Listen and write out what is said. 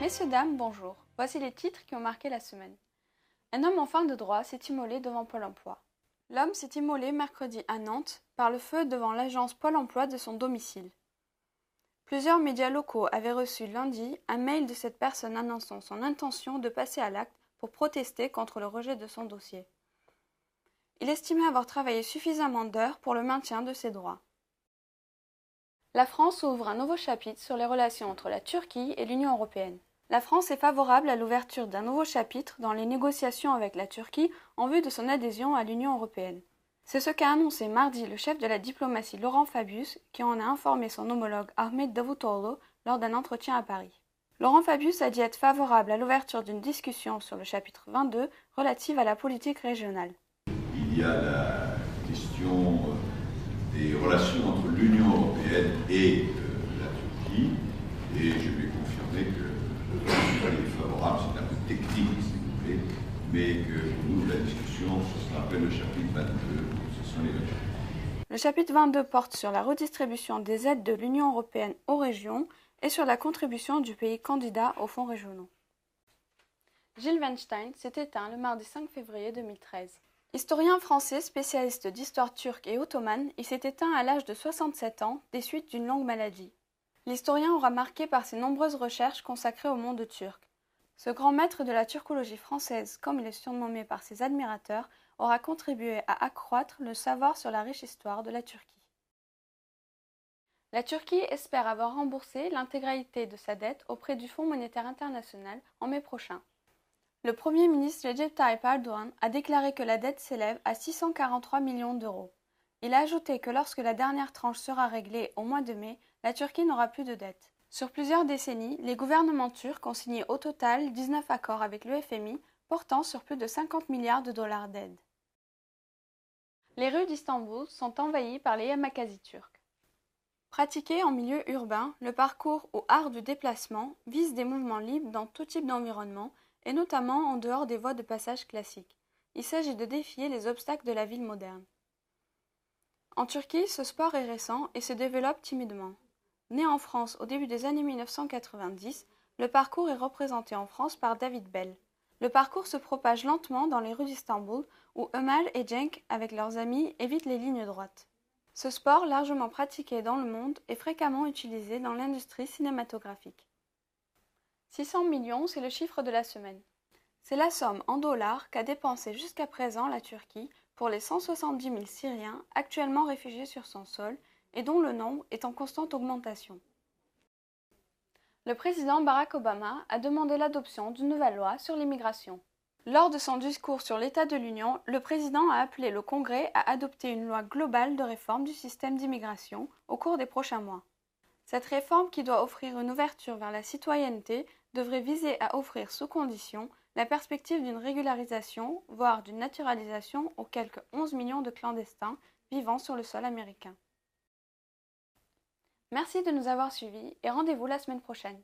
Messieurs, dames, bonjour. Voici les titres qui ont marqué la semaine. Un homme en fin de droit s'est immolé devant Pôle emploi. L'homme s'est immolé mercredi à Nantes par le feu devant l'agence Pôle emploi de son domicile. Plusieurs médias locaux avaient reçu lundi un mail de cette personne annonçant son intention de passer à l'acte pour protester contre le rejet de son dossier. Il estimait avoir travaillé suffisamment d'heures pour le maintien de ses droits. La France ouvre un nouveau chapitre sur les relations entre la Turquie et l'Union européenne. La France est favorable à l'ouverture d'un nouveau chapitre dans les négociations avec la Turquie en vue de son adhésion à l'Union européenne. C'est ce qu'a annoncé mardi le chef de la diplomatie Laurent Fabius, qui en a informé son homologue Ahmet Davutoğlu lors d'un entretien à Paris. Laurent Fabius a dit être favorable à l'ouverture d'une discussion sur le chapitre 22 relative à la politique régionale. Il y a la question des relations entre l'Union européenne et la Turquie, et je vais confirmer que le principal est favorable, c'est un peu technique si vous voulez, mais que pour nous la discussion, ce sera après le chapitre 22, ce sont les deux. Le chapitre 22 porte sur la redistribution des aides de l'Union européenne aux régions et sur la contribution du pays candidat aux fonds régionaux. Gilles Weinstein s'est éteint le mardi 5 février 2013. Historien français spécialiste d'histoire turque et ottomane, il s'est éteint à l'âge de 67 ans des suites d'une longue maladie. L'historien aura marqué par ses nombreuses recherches consacrées au monde turc. Ce grand maître de la turcologie française, comme il est surnommé par ses admirateurs, aura contribué à accroître le savoir sur la riche histoire de la Turquie. La Turquie espère avoir remboursé l'intégralité de sa dette auprès du Fonds monétaire international en mai prochain. Le Premier ministre Recep Tayyip Erdoğan a déclaré que la dette s'élève à 643 millions d'euros. Il a ajouté que lorsque la dernière tranche sera réglée au mois de mai, la Turquie n'aura plus de dette. Sur plusieurs décennies, les gouvernements turcs ont signé au total 19 accords avec le FMI portant sur plus de 50 milliards de dollars d'aide. Les rues d'Istanbul sont envahies par les yamakasi turcs. Pratiqué en milieu urbain, le parcours ou art du déplacement vise des mouvements libres dans tout type d'environnement et notamment en dehors des voies de passage classiques. Il s'agit de défier les obstacles de la ville moderne. En Turquie, ce sport est récent et se développe timidement. Né en France au début des années 1990, le parcours est représenté en France par David Bell. Le parcours se propage lentement dans les rues d'Istanbul où Ömer et Cenk, avec leurs amis, évitent les lignes droites. Ce sport, largement pratiqué dans le monde, est fréquemment utilisé dans l'industrie cinématographique. 600 millions, c'est le chiffre de la semaine. C'est la somme en dollars qu'a dépensé jusqu'à présent la Turquie pour les 170 000 Syriens actuellement réfugiés sur son sol et dont le nombre est en constante augmentation. Le président Barack Obama a demandé l'adoption d'une nouvelle loi sur l'immigration. Lors de son discours sur l'état de l'Union, le président a appelé le Congrès à adopter une loi globale de réforme du système d'immigration au cours des prochains mois. Cette réforme, qui doit offrir une ouverture vers la citoyenneté, devrait viser à offrir sous condition la perspective d'une régularisation, voire d'une naturalisation aux quelques 11 millions de clandestins vivant sur le sol américain. Merci de nous avoir suivis et rendez-vous la semaine prochaine.